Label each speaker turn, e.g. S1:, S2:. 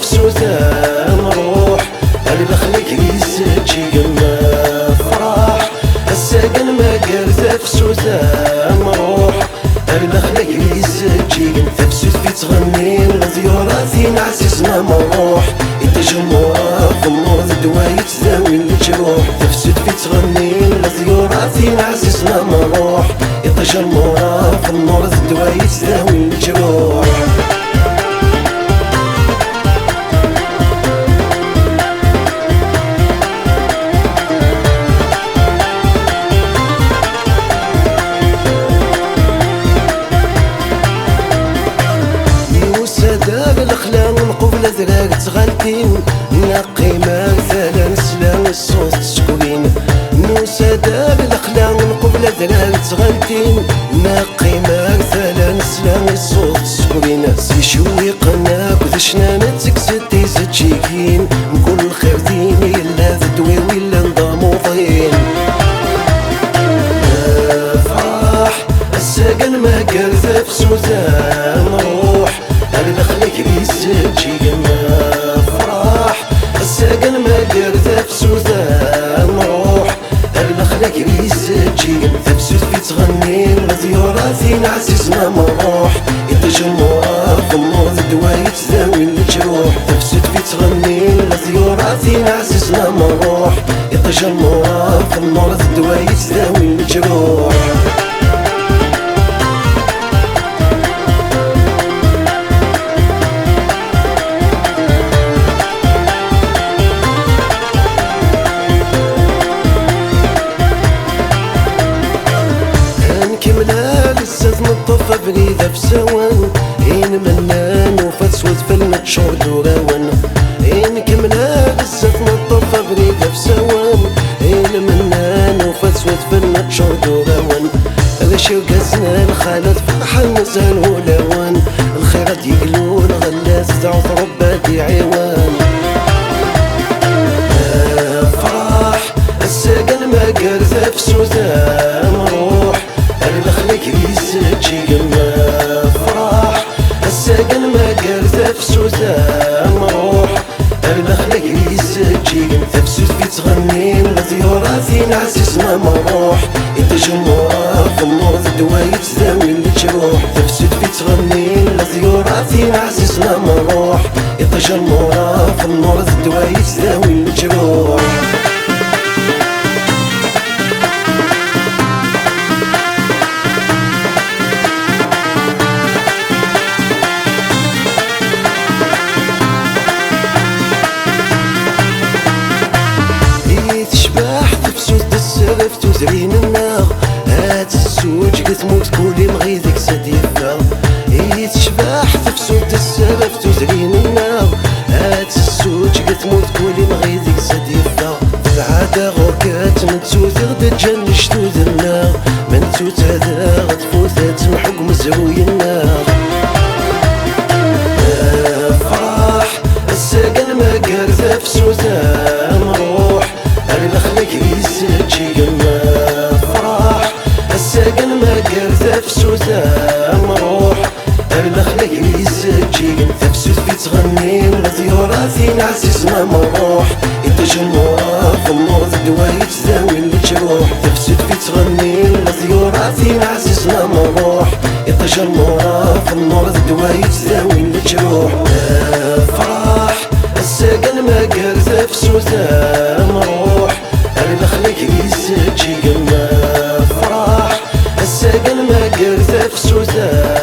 S1: فسوسة نروح البخلك يسجي قلنا فرح الساقن ما قرث فسوسة نروح البخلك يسجي قلنا فسوس في تغني لزيوراتي نعسسنا مروح التجمع في النور دوايت ذاوي الجروح فسوس في تغني لزيوراتي نعسسنا مروح التجمع في النور دوايت ذاوي الجروح قبل ذراك تغلتين نقي مثلا نسلام الصوت تشكوين نوسى دار الأخلاق قبل ذراك تغلتين نقي مثلا نسلام الصوت تشكوين سيشوي قناك وذشنا نتكسدي زتشيكين نقول الخير ديني إلا ذدوي ولا نضامو ضين فرح الساقن ما قرث فسوسة نروح البخلك يسجي قلنا فرح الساقن ما قرث فسوسة نروح البخلك يسجي قلنا فسوس في تغني لزيوراتي نعسسنا مروح التجمع في النور دوايت ذاوي الجروح فسوس في تغني لزيوراتي نعسسنا مروح التجمع في النور دوايت ذاوي الجروح نطفى بريدة في سوان إن منان وفتسود في المتشود وراوان إن كملا بزاف نطفى بريدة في سوان إن منان وفتسود في المتشود وراوان غشي وقاسنا الخالد فرحة نزال ولاوان الخيرات يقلون غلاس تعوث رباتي عيوان فرح الساقن ما قرث فسوسة نروح البخلك يسجي قلنا فرح الساقن ما قرث فسوسة نروح البخلك يسجي قلنا فسوس في تغني لزيوراتي نعسسنا مروح التجمع في النور دوايت ذاوي الجروح فسوس في تغني لزيوراتي نعسسنا مروح التجمع في النور دوايت ذاوي الجروح تزرين النار هات السوج قتموت كولي مغيذك سديفة يتشباح تفسود السرف تزرين النار هات السوج قتموت كولي مغيذك سديفة العادة غوكات من توت غدا تجنش تود النار من توت هذا غتفوت محق مزروي النار فرح الساقن ما قرث فسوسة نروح البخلك يسجي قلنا فرح الساقن ما قرث فسوسة نروح البخلك يسجي قلنا فسوس في تغني لزيوراتي نعسسنا مروح التجمع في النور دوايت ذاوي الجروح فسوس في تغني لزيوراتي نعسسنا مروح التجمع في النور دوايت ذاوي الجروح فرح الساقن ما قرث فسوسة نروح البخلك يسجي قلنا فرح الساقن ما قرث فسوسة